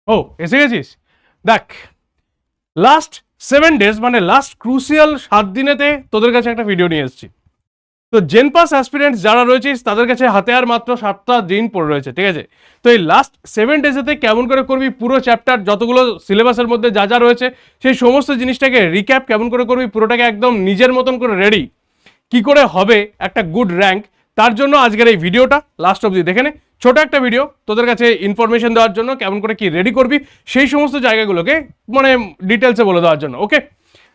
ও এসে গেছিস। দেখ, লাস্ট 7 days মানে লাস্ট ক্রুশিয়াল 7 দিনেতে তোদের কাছে একটা ভিডিও নিয়ে এসেছি। তো জেনপাস অ্যাসপিরেন্টস যারা রয়েছিস তাদের কাছে হাতে আর মাত্র 7টা দিন পড়ে রয়েছে, ঠিক আছে? তো এই লাস্ট 7 days কেমন করে করবি পুরো চ্যাপ্টার যতগুলো সিলেবাসের মধ্যে যা যা রয়েছে সেই সমস্ত জিনিসটাকে রিক্যাপ কেমন করে করবি, পুরোটাকে একদম নিজের মতন করে রেডি কি করে হবে একটা গুড র্যাঙ্ক, তার জন্য আজকের এই ভিডিওটা লাস্ট অবধি দেখে নে। ছোট একটা ভিডিও তোদের কাছে ইনফরমেশন দেওয়ার জন্য, কেমন করে কি রেডি করবি সেই সমস্ত জায়গাগুলোকে মানে ডিটেলসে বলে দেওয়ার জন্য। ওকে,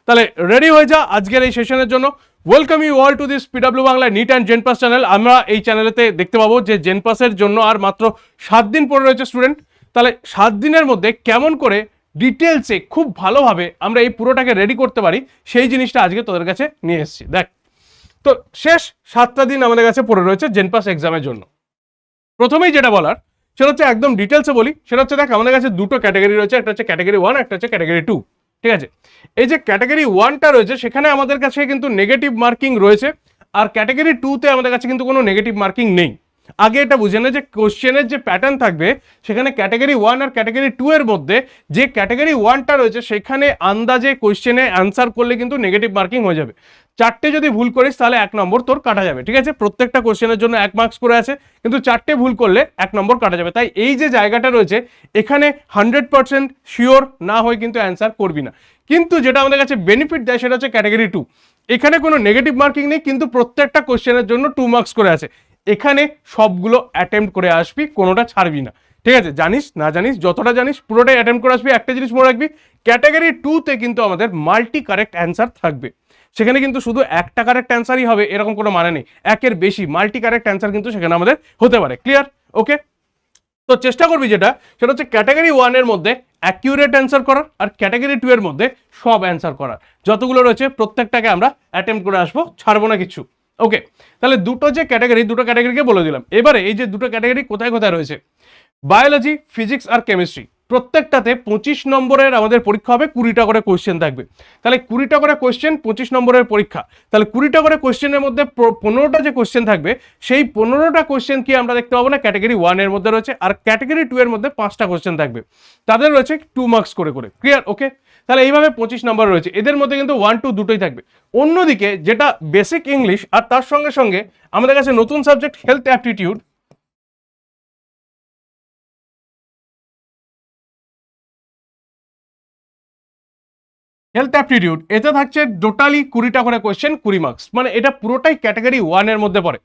তাহলে রেডি হয়ে যা আজকের এই সেশনের জন্য। Welcome you all to this PW Bangla NEET and JENPAS channel. আমরা এই চ্যানেলেতে দেখতে পাবো যে জেনপাসের জন্য আর মাত্র 7 দিন পড়ে রয়েছে স্টুডেন্ট। তাহলে 7 দিনের মধ্যে কেমন করে ডিটেলসে খুব ভালোভাবে আমরা এই পুরোটাকে রেডি করতে পারি সেই জিনিসটা আজকে তোদের কাছে নিয়ে এসেছি। দেখ, তো শেষ 7টা দিন আমাদের কাছে পড়ে রয়েছে জেনপাস এক্সামের জন্য। প্রথমেই যেটা বলার সেটা হচ্ছে একদম ডিটেলসে বলি, সেটা হচ্ছে দেখ আমাদের কাছে দুটো ক্যাটাগরি রয়েছে, একটা হচ্ছে ক্যাটাগরি 1, একটা হচ্ছে ক্যাটাগরি 2, ঠিক আছে? এই যে ক্যাটাগরি 1টা রয়েছে সেখানে আমাদের কাছে কিন্তু নেগেটিভ মার্কিং রয়েছে, আর ক্যাটাগরি 2তে আমাদের কাছে কিন্তু কোনো নেগেটিভ মার্কিং নেই। আগে এটা বুঝে নে যে কোশ্চেনের যে প্যাটার্ন থাকবে সেখানে ক্যাটাগরি 1 আর ক্যাটাগরি 2 এর মধ্যে যে ক্যাটাগরি 1টা রয়েছে সেখানে আন্দাজে কোশ্চেনে অ্যান্সার করলে কিন্তু নেগেটিভ মার্কিং হয়ে যাবে। 4টে যদি ভুল করিস তাহলে 1 নম্বর তোর কাটা যাবে, ঠিক আছে? প্রত্যেকটা কোশ্চেনের জন্য 1 মার্কস করে আছে, কিন্তু 4টে ভুল করলে 1 নম্বর কাটা যাবে। তাই এই যে জায়গাটা রয়েছে এখানে 100% শিওর না হয়ে কিন্তু অ্যান্সার করবি না। কিন্তু যেটা আমাদের কাছে বেনিফিট দেয় সেটা হচ্ছে ক্যাটাগরি 2। এখানে কোনো নেগেটিভ মার্কিং নেই, কিন্তু প্রত্যেকটা কোশ্চেনের জন্য 2 মার্কস করে আছে। এখানে সবগুলো অ্যাটেম্প্ট করে আসবি, কোনোটা ছাড়বি না, ঠিক আছে? জানিস না জানিস যতটা জানিস পুরোটাই অ্যাটেম্প্ট করে আসবি। একটা জিনিস মনে রাখবি, ক্যাটাগরি 2তে কিন্তু আমাদের মাল্টি কারেক্ট অ্যান্সার থাকবে। সেখানে কিন্তু শুধু একটা কারেক্ট অ্যান্সারই হবে এরকম কোনো মানে নেই, একের বেশি মাল্টি কারেক্ট অ্যান্সার কিন্তু সেখানে আমাদের হতে পারে। ক্লিয়ার? ওকে, তো চেষ্টা করবি যেটা সেটা হচ্ছে ক্যাটাগরি 1 এর মধ্যে অ্যাকিউরেট অ্যান্সার করার, আর ক্যাটাগরি 2 এর মধ্যে সব অ্যান্সার করার। যতগুলো রয়েছে প্রত্যেকটাকে আমরা অ্যাটেম্প্ট করে আসবো, ছাড়বো না কিছু। ওকে, তাহলে দুটো ক্যাটাগরিকে বলে দিলাম। এবারে এই যে দুটো ক্যাটাগরি কোথায় কোথায় রয়েছে, বায়োলজি, ফিজিক্স আর কেমিস্ট্রি, প্রত্যেকটাতে 25 নম্বরের আমাদের পরীক্ষা হবে, 20টা করে কোয়েশ্চেন থাকবে। তাহলে 20টা করে কোয়েশ্চেন, 25 নম্বরের পরীক্ষা। তাহলে 20টা করে কোয়েশ্চেনের মধ্যে 15টা যে কোয়েশ্চেন থাকবে সেই 15টা কোয়েশ্চেন কি আমরা দেখতে পাবো না ক্যাটাগরি 1 এর মধ্যে রয়েছে, আর ক্যাটাগরি 2 এর মধ্যে 5টা কোয়েশ্চেন থাকবে, তাদের রয়েছে 2 মার্কস করে করে। ক্লিয়ার? ওকে, তাহলে এইভাবে 25 নম্বর রয়েছে, এদের মধ্যে কিন্তু 1, 2 দুটোই থাকবে। অন্যদিকে যেটা বেসিক ইংলিশ, আর তার সঙ্গে সঙ্গে আমাদের কাছে নতুন সাবজেক্ট হেলথ অ্যাপটিটিউড, এতে থাকছে টোটালি 20টা করে কোয়েশ্চেন, 20 মার্কস, মানে এটা পুরোটাই ক্যাটাগরি 1 এর মধ্যে পড়ে।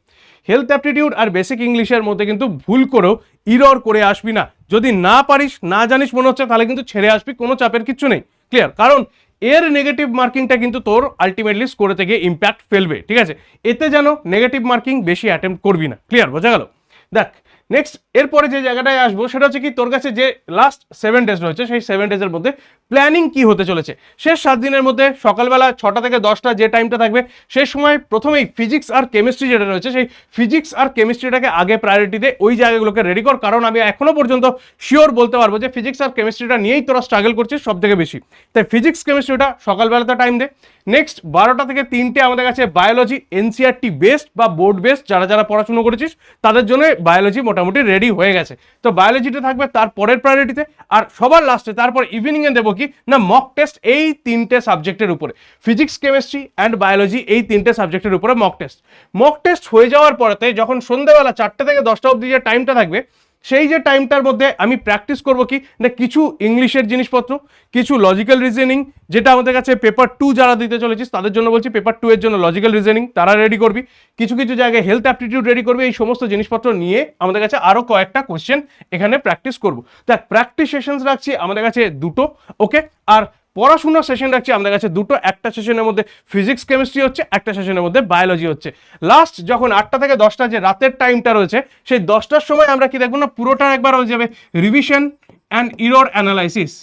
হেলথ অ্যাপটিটিউড আর বেসিক ইংলিশের মধ্যে কিন্তু ভুল করেও ইরর করে আসবি না। যদি না পারিস, না জানিস মনে হচ্ছে, তাহলে কিন্তু ছেড়ে আসবি, কোনো চাপের কিচ্ছু নেই। ক্লিয়ার? কারণ এর নেগেটিভ মার্কিংটা কিন্তু তোর আলটিমেটলি স্কোরে থেকে ইম্প্যাক্ট ফেলবে, ঠিক আছে? এতে যেন নেগেটিভ মার্কিং বেশি অ্যাটেম্প্ট করবি না। ক্লিয়ার? বোঝা গেল? দেখ, নেক্সট এরপরে যে জায়গাটায় আসবো সেটা হচ্ছে কি, তোর কাছে যে লাস্ট 7 ডেজ রয়েছে সেই 7 ডেজের মধ্যে প্ল্যানিং কি হতে চলেছে। শেষ 7 দিনের মধ্যে সকালবেলা 6টা থেকে 10টা যে টাইমটা থাকবে সেই সময় প্রথমেই ফিজিক্স আর কেমিস্ট্রি যেটা রয়েছে সেই ফিজিক্স আর কেমিস্ট্রিটাকে আগে প্রায়োরিটি দে, ওই জায়গাগুলোকে রেডি কর। কারণ আমি এখনো পর্যন্ত শিওর বলতে পারবো যে ফিজিক্স আর কেমিস্ট্রিটা নিয়েই তোরা স্ট্রাগল করছিস সব থেকে বেশি, তাই ফিজিক্স কেমিস্ট্রিটা সকালবেলাতে টাইম দে। নেক্সট 12টা থেকে 3টে আমাদের কাছে বায়োলজি, এনসিআরটি বেসড বা বোর্ড বেসড যারা যারা পড়াশুনো করেছিস তাদের জন্য বায়োলজি মোটামুটি রেডি হয়ে গেছে। তো বায়োলজিটা থাকবে তার পরের প্রায়োরিটিতে, আর সবার লাস্টে তারপর ইভিনিংয়ে দেবো কি না মক টেস্ট এই 3টে সাবজেক্টের উপরে, ফিজিক্স, কেমিস্ট্রি অ্যান্ড বায়োলজি এই 3টে সাবজেক্টের উপরে মক টেস্ট হয়ে যাওয়ার পরেতে যখন সন্ধ্যেবেলা 4টে থেকে 10টা অবধি যে টাইমটা থাকবে সেই যে টাইমটার মধ্যে আমি প্র্যাকটিস করবো কি না কিছু ইংলিশের জিনিসপত্র, কিছু লজিক্যাল রিজনিং, যেটা আমাদের কাছে পেপার 2 যারা দিতে চলেছিস তাদের জন্য বলছি, পেপার 2 এর জন্য লজিক্যাল রিজনিং তারা রেডি করবি, কিছু কিছু জায়গায় হেলথ অ্যাপটিটিউড রেডি করবি। এই সমস্ত জিনিসপত্র নিয়ে আমাদের কাছে আরো কয়েকটা কোশ্চেন এখানে প্র্যাকটিস করবো। দেখ, প্র্যাকটিস সেশনস রাখছি আমাদের কাছে দুটো, ওকে, আর পড়াশোনার সেশন রাখছি আমাদের কাছে দুটো। একটা সেশনের মধ্যে ফিজিক্স কেমিস্ট্রি হচ্ছে, একটা সেশনের মধ্যে বায়োলজি হচ্ছে। লাস্ট যখন 8টা থেকে 10টা যে রাতের টাইমটা রয়েছে সেই 10টার সময় আমরা কি দেখবো না পুরোটা একবার হয়ে যাবে revision and error analysis.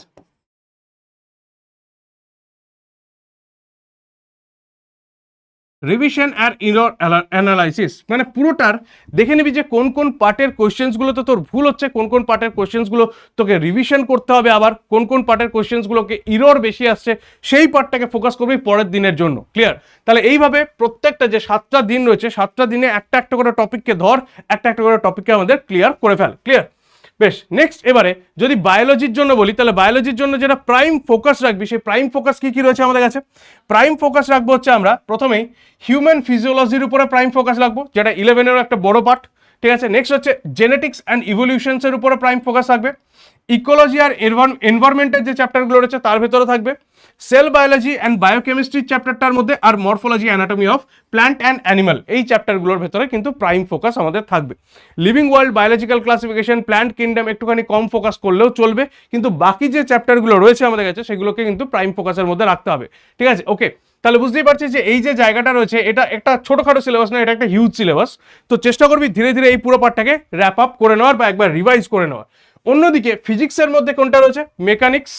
Revision আর ইরর অ্যানালাইসিস মানে পুরোটার দেখে নিবি যে কোন কোন পার্টের কোশ্চেন্সগুলোতে তোর ভুল হচ্ছে, কোন কোন পার্টের কোশ্চেন্সগুলো তোকে রিভিশন করতে হবে, আবার কোন কোন পার্টের কোশ্চেন্সগুলোকে ইরর বেশি আসছে সেই পার্টটাকে ফোকাস করবি পরের দিনের জন্য। ক্লিয়ার? তাহলে এইভাবে প্রত্যেকটা যে 7টা দিন রয়েছে 7টা দিনে একটা একটা করে টপিককে ধর, একটা একটা করে টপিককে আমাদের ক্লিয়ার করে ফেল। ক্লিয়ার? বেশ, নেক্সট এবারে যদি বায়োলজির জন্য বলি, তাহলে বায়োলজির জন্য যেটা প্রাইম ফোকাস রাখবি, সেই প্রাইম ফোকাস কি কি রয়েছে আমাদের কাছে? প্রাইম ফোকাস রাখবো হচ্ছে আমরা প্রথমেই হিউম্যান ফিজিওলজির উপরে প্রাইম ফোকাস রাখবো, যেটা 11-এরও একটা বড় পার্ট, ঠিক আছে। নেক্সট হচ্ছে জেনেটিক্স অ্যান্ড ইভলিউশনসের উপরে প্রাইম ফোকাস থাকবে। ইকোলজি আর এনভায়রনমেন্টের যে চ্যাপ্টারগুলো রয়েছে তার ভেতরে থাকবে। সেল বায়োলজি অ্যান্ড বায়োকেমিস্ট্রির চ্যাপ্টারটার মধ্যে আর morphology anatomy of plant and animal, এই চ্যাপ্টারগুলোর ভেতরে কিন্তু প্রাইম ফোকাস আমাদের থাকবে। Living world, biological classification, plant kingdom একটুখানি কম ফোকাস করলেও চলবে, কিন্তু বাকি যে চ্যাপ্টারগুলো রয়েছে আমাদের কাছে সেগুলোকে কিন্তু প্রাইম ফোকাসের মধ্যে রাখতে হবে, ঠিক আছে। ওকে, তাহলে বুঝতেই পারছি যে এই যে জায়গাটা রয়েছে এটা একটা ছোটখাটো সিলেবাস না, এটা একটা হিউজ সিলেবাস। তো চেষ্টা করবি ধীরে ধীরে এই পুরো পার্টটাকে র্যাপ আপ করে নেওয়ার বা একবার রিভাইজ করে নেওয়ার। অন্যদিকে ফিজিক্সের মধ্যে কোনটা রয়েছে? মেকানিক্স,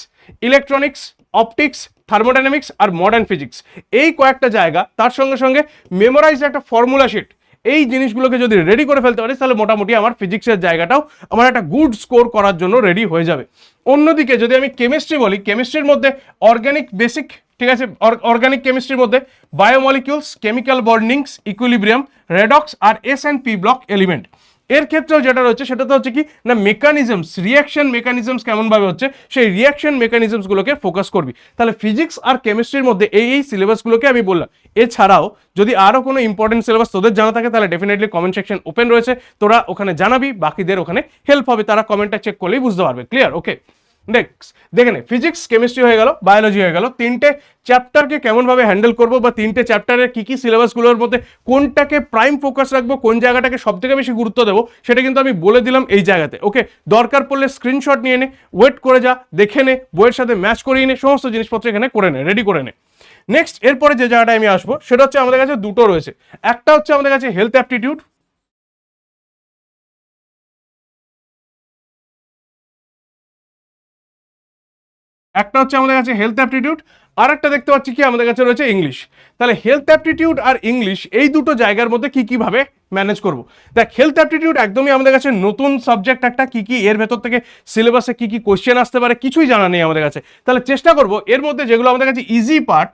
ইলেকট্রনিক্স, অপটিক্স, থার্মোডাইনামিক্স আর মডার্ন ফিজিক্স, এই কয়েকটা জায়গা, তার সঙ্গে সঙ্গে মেমোরাইজ একটা ফর্মুলা শিট, এই জিনিসগুলোকে যদি রেডি করে ফেলতে পারিস তাহলে মোটামুটি আমার ফিজিক্সের জায়গাটাও আমার একটা গুড স্কোর করার জন্য রেডি হয়ে যাবে। অন্যদিকে যদি আমি কেমিস্ট্রি বলি, কেমিস্ট্রির মধ্যে অর্গানিক বেসিক, ঠিক আছে, অর্গানিক কেমিস্ট্রির মধ্যে biomolecules, chemical bondings, equilibrium, redox আর S and P block element, এর ক্ষেত্রেও যেটা রয়েছে সেটা তো হচ্ছে কি না মেকানিজমস, রিয়াকশন মেকানিজমস কেমনভাবে হচ্ছে সেই রিয়াকশন মেকানিজমসগুলোকে ফোকাস করবি। তাহলে ফিজিক্স আর কেমিস্ট্রির মধ্যে এই সিলেবাসগুলোকে আমি বললাম। এছাড়াও যদি আরও কোনো ইম্পর্টেন্ট সিলেবাস তোদের জানা থাকে তাহলে ডেফিনেটলি কমেন্ট সেকশন ওপেন রয়েছে, তোরা ওখানে জানাবি, বাকিদের ওখানে হেল্প হবে, তারা কমেন্টটা চেক করলেই বুঝতে পারবে। ক্লিয়ার? ওকে, নেক্সট দেখে নে, ফিজিক্স, কেমিস্ট্রি হয়ে গেল, বায়োলজি হয়ে গেল, তিনটে চ্যাপ্টারকে কেমনভাবে হ্যান্ডেল করবো বা তিনটে চ্যাপ্টারের কি কি সিলেবাসগুলোর মধ্যে কোনটাকে প্রাইম ফোকাস রাখবো, কোন জায়গাটাকে সব থেকে বেশি গুরুত্ব দেবো সেটা কিন্তু আমি বলে দিলাম এই জায়গাতে। ওকে, দরকার পড়লে স্ক্রিনশট নিয়ে নে, ওয়েট করে যা, দেখে নে, বইয়ের সাথে ম্যাচ করিয়ে নে, সমস্ত জিনিসপত্র এখানে করে নে, রেডি করে নে। নেক্সট এরপরে যে জায়গাটায় আমি আসবো সেটা হচ্ছে আমাদের কাছে দুটো রয়েছে, একটা হচ্ছে আমাদের কাছে হেলথ অ্যাপটিটিউড, একটা হচ্ছে আমাদের কাছে হেলথ অ্যাপটিটিউড, আর একটা দেখতে পাচ্ছি কি আমাদের কাছে রয়েছে ইংলিশ। তাহলে হেলথ অ্যাপটিটিউড আর ইংলিশ এই দুটো জায়গার মধ্যে কি কিভাবে ম্যানেজ করব? দেখ, হেলথ অ্যাপটিটিউড একদমই আমাদের কাছে নতুন সাবজেক্ট একটা, কি কি এর ভেতর থেকে সিলেবাসে কি কি কোশ্চেন আসতে পারে কিছুই জানা নেই আমাদের কাছে। তাহলে চেষ্টা করব এর মধ্যে যেগুলো আমাদের কাছে ইজি পার্ট,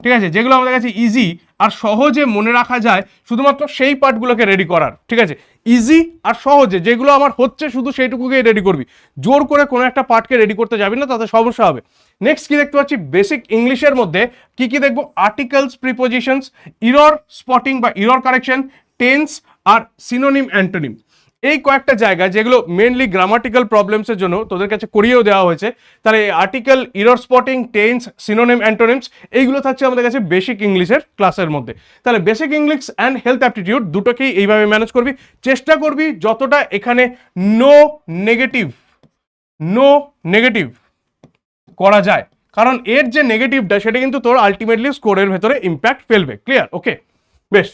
ঠিক আছে, যেগুলো আমাদের কাছে ইজি আর সহজে মনে রাখা যায় শুধুমাত্র সেই পার্টগুলোকে রেডি করার, ঠিক আছে। ইজি আর সহজে যেগুলো আমার হচ্ছে শুধু সেইটুকুকেই রেডি করবি, জোর করে কোনো একটা পার্টকে রেডি করতে যাবি না, তাতে সমস্যা হবে। নেক্সট কি দেখতে পাচ্ছি, বেসিক ইংলিশের মধ্যে কি কি দেখবো? আর্টিকেলস, প্রিপোজিশনস, ইরর স্পটিং বা ইরর কারেকশন, টেন্স আর সিনোনিম অ্যান্টোনিম, এই কয়েকটা জায়গা যেগুলো মেনলি গ্রামাটিক্যাল প্রবলেমসের জন্য তোদের কাছে করিয়েও দেওয়া হয়েছে। তাহলে এই article, error spotting, tense, synonym antonyms, এইগুলো থাকছে আমাদের কাছে বেসিক ইংলিশের ক্লাসের মধ্যে। তাহলে basic English and health aptitude দুটোকেই এইভাবে ম্যানেজ করবি। চেষ্টা করবি যতটা এখানে নো নেগেটিভ, নো নেগেটিভ করা যায়, কারণ এর যে নেগেটিভটা সেটা কিন্তু তোর আলটিমেটলি স্কোরের ভেতরে ইম্প্যাক্ট ফেলবে। ক্লিয়ার? ওকে, বেশ,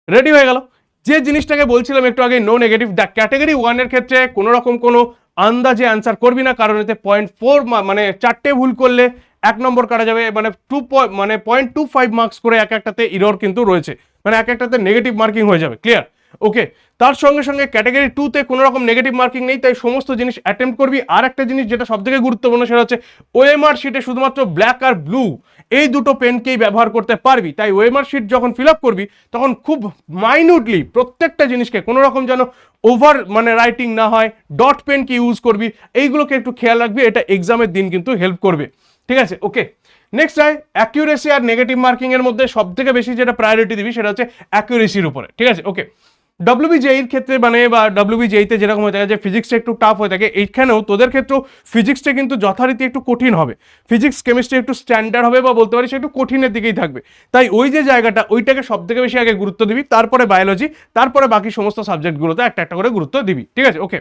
রেডি হয়ে গেল। যে জিনিসটাকে বলছিলাম একটু আগে, নো নেগেটিভ, দ্য ক্যাটাগরি 1-এর ক্ষেত্রে কোনো রকম কোনো আন্দাজে অ্যান্সার করবি না, কারণ এতে 0.4 মানে 4টে ভুল করলে 1 নম্বর কাটা যাবে, মানে 0.25 মার্কস করে এক একটাতে ইরর কিন্তু রয়েছে, মানে এক একটাতে নেগেটিভ মার্কিং হয়ে যাবে। ক্লিয়ার? ওকে, তার সঙ্গে সঙ্গে ক্যাটাগরি 2-তে কোনো রকম নেগেটিভ মার্কিং নেই, তাই সমস্ত জিনিস অ্যাটেম্প্ট করবি। আর একটা জিনিস যেটা সব থেকে গুরুত্বপূর্ণ সেটা হচ্ছে ওএমআর শিটে শুধুমাত্র ব্ল্যাক আর ব্লু এই দুটো পেনকেই ব্যবহার করতে পারবি, তাই ওএমআর শিট যখন ফিল আপ করবি তখন খুব মাইনিউটলি প্রত্যেকটা জিনিসকে কোনো রকম যেন ওভার মানে রাইটিং না হয়, ডট পেন কি ইউজ করবি এইগুলোকে একটু খেয়াল রাখবি, এটা এক্সামের দিন কিন্তু হেল্প করবে। ঠিক আছে? ওকে, নেক্সট আয় অ্যাকিউরেসি আর নেগেটিভ মার্কিং এর মধ্যে সব থেকে বেশি যেটা প্রায়োরিটি দিবি সেটা হচ্ছে অ্যাকিউরেসির উপরে। ঠিক আছে? ওকে, ডব্লিউবিজেইর ক্ষেত্রে মানে বা ডব্লিউবিজেইতে যেরকম হয়ে থাকে যে ফিজিক্সটা একটু টাফ হয়ে থাকে, এইখানেও তোদের ক্ষেত্রেও ফিজিক্সটা কিন্তু যথারীতি একটু কঠিন হবে, ফিজিক্স কেমিস্ট্রি একটু স্ট্যান্ডার্ড হবে বা বলতে পারিস একটু কঠিনের দিকেই থাকবে। তাই ওই যে জায়গাটা ওইটাকে সব থেকে বেশি আগে গুরুত্ব দিবি, তারপরে বায়োলজি, তারপরে বাকি সমস্ত সাবজেক্টগুলোতে একটা একটা করে গুরুত্ব দিবি। ঠিক আছে? ওকে,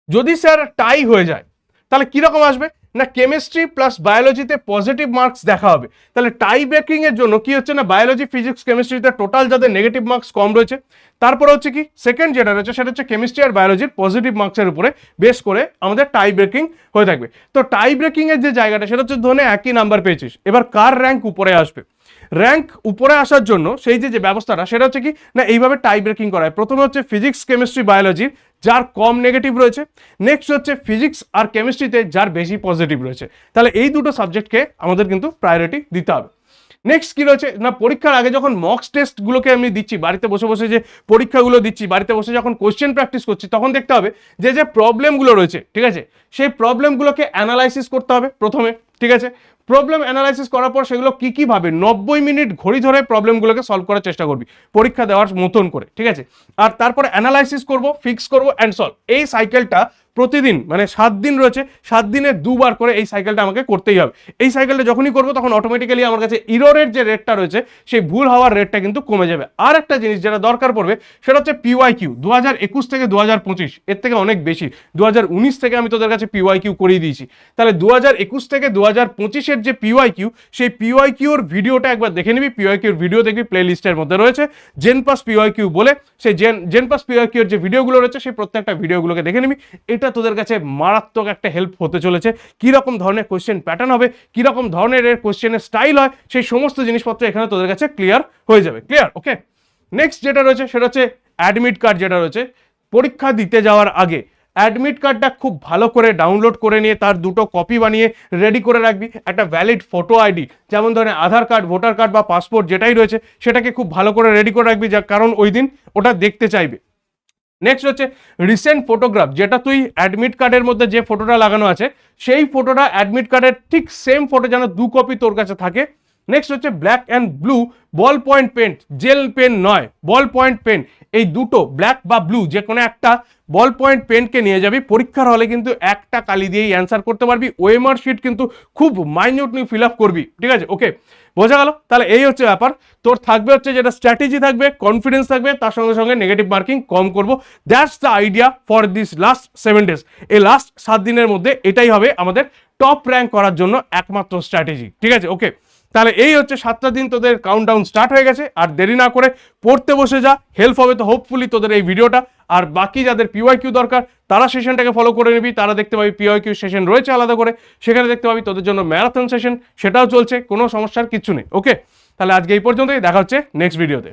যদি স্যার টাই হয়ে যায় তাহলে কিরকম আসবে না, কেমিস্ট্রি প্লাস বায়োলজিতে পজিটিভ মার্কস দেখা হবে। তাহলে টাই ব্রেকিং এর জন্য কি হচ্ছে না, বায়োলজি, ফিজিক্স, কেমিস্ট্রিতে টোটাল যাদের নেগেটিভ মার্কস কম রয়েছে, তারপরে হচ্ছে কি সেকেন্ড যেটা রয়েছে সেটা হচ্ছে কেমিস্ট্রি আর বায়োলজির পজিটিভ মার্কসের উপরে বেস করে আমাদের টাই ব্রেকিং হয়ে থাকবে। তো টাই ব্রেকিং এর যে জায়গাটা সেটা হচ্ছে ধরে একই নাম্বার পেয়েছিস, এবার কার র্যাঙ্ক উপরে আসবে, র্যাঙ্ক উপরে আসার জন্য সেই যে ব্যবস্থাটা সেটা হচ্ছে কি না, এইভাবে টাই ব্রেকিং করা হয়। প্রথমে হচ্ছে ফিজিক্স, কেমিস্ট্রি, বায়োলজির যার কম নেগেটিভ রয়েছে, নেক্সট হচ্ছে ফিজিক্স আর কেমিস্ট্রিতে যার বেশি পজিটিভ রয়েছে। তাহলে এই দুটো সাবজেক্টকে আমাদের কিন্তু প্রায়োরিটি দিতে হবে। নেক্সট কি রয়েছে না, পরীক্ষার আগে যখন মক্স টেস্টগুলোকে আমি দিচ্ছি, বাড়িতে বসে বসে যে পরীক্ষাগুলো দিচ্ছি, বাড়িতে বসে যখন কোশ্চেন প্র্যাকটিস করছি, তখন দেখতে হবে যে যে প্রবলেমগুলো রয়েছে, ঠিক আছে, সেই প্রবলেমগুলোকে অ্যানালাইসিস করতে হবে প্রথমে, ঠিক আছে। প্রবলেম অ্যানালাইসিস করার পর সেগুলো কি ভাবে 90 মিনিট ঘড়ি ধরে প্রবলেমগুলোকে সলভ করার চেষ্টা করবি পরীক্ষা দেওয়ার মতন করে, ঠিক আছে। আর তারপরে অ্যানালাইসিস করব, ফিক্স করব অ্যান্ড সলভ। এই সাইকেলটা প্রতিদিন মানে 7 দিন রয়েছে, 7 দিনে 2বার করে এই সাইকেলটা আমাকে করতেই হবে। এই সাইকেলটা যখনই করবো তখন অটোমেটিক্যালি আমার কাছে ইররের যে রেটটা রয়েছে সেই ভুল হওয়ার রেটটা কিন্তু কমে যাবে। আর একটা জিনিস যেটা দরকার পড়বে সেটা হচ্ছে PYQ 2021 থেকে 2025, এর থেকে অনেক বেশি। 2019 থেকে আমি তোদের কাছে PYQ করিয়ে দিয়েছি, তাহলে 2021 থেকে 2025-এর যে PYQ, সেই PYQ-র ভিডিওটা একবার দেখে নিবি। PYQ-র ভিডিও দেখবি প্লে লিস্টের মধ্যে রয়েছে, জেনপাস PYQ বলে, সেই জেনপাস PYQ-র যে ভিডিওগুলো রয়েছে সেই প্রত্যেকটা ভিডিওগুলোকে দেখে নিবি। এটা তোদের কাছে মারাত্মক একটা হেল্প হতে চলেছে। কিরকম ধরনের কোশ্চেন প্যাটার্ন হবে, কিরকম ধরনের এর কোশ্চেনের স্টাইল হয়, সেই সমস্ত জিনিসপত্র এখানে তোদের কাছে ক্লিয়ার হয়ে যাবে। ক্লিয়ার? ওকে। নেক্সট যেটা রয়েছে সেটা হচ্ছে অ্যাডমিট কার্ড। যেটা রয়েছে পরীক্ষা দিতে যাওয়ার আগে অ্যাডমিট কার্ডটা খুব ভালো করে ডাউনলোড করে নিয়ে তার 2টো কপি বানিয়ে রেডি করে রাখবি। একটা ভ্যালিড ফটো আইডি, যেমন ধরেন আধার কার্ড, ভোটার কার্ড বা পাসপোর্ট যেটাই রয়েছে সেটাকে খুব ভালো করে রেডি করে রাখবি, যার কারণ ওই দিন ওটা দেখতে চাইবে। নেক্সট হচ্ছে রিসেন্ট ফটোগ্রাফ, যেটা তুই অ্যাডমিট কার্ডের মধ্যে যে ফটোটা লাগানো আছে সেই ফটোটা অ্যাডমিট কার্ডের ঠিক সেম ফটো যেন 2 কপি তোর কাছে থাকে। নেক্সট হচ্ছে black and blue ball point pen, gel pen নয়, বল পয়েন্ট পেন, এই দুটো ব্ল্যাক বা ব্লু যে কোনো একটা বল পয়েন্ট পেনকে নিয়ে যাবি। পরীক্ষার হলে কিন্তু একটা কালি দিয়েই অ্যান্সার করতে পারবি। ওএমআর শিট কিন্তু খুব মাইনিউটলি ফিল আপ করবি, ঠিক আছে। ওকে, বোঝা গেল? তাহলে এই হচ্ছে ব্যাপার। তোর থাকবে হচ্ছে যেটা স্ট্র্যাটেজি থাকবে, কনফিডেন্স থাকবে, তার সঙ্গে সঙ্গে নেগেটিভ মার্কিং কম করবো। That's the idea for this last 7 days. এই লাস্ট 7 দিনের মধ্যে এটাই হবে আমাদের টপ র্যাঙ্ক করার জন্য একমাত্র স্ট্র্যাটেজি, ঠিক আছে। ওকে, তাহলে এই হচ্ছে 7টা দিন তোদের কাউন্টডাউন স্টার্ট হয়ে গেছে। আর দেরি না করে পড়তে বসে যা, হেল্প হবে তো হোপফুলি তোদের এই ভিডিওটা। আর বাকি যাদের PYQ দরকার তারা সেশনটাকে ফলো করে নিবি, তারা দেখতে পাবি PYQ সেশন রয়েছে আলাদা করে, সেখানে দেখতে পাবি তোদের জন্য ম্যারাথন সেশন, সেটাও চলছে, কোনো সমস্যার কিচ্ছু নেই। ওকে, তাহলে আজকে এই পর্যন্তই, দেখা হচ্ছে নেক্সট ভিডিওতে।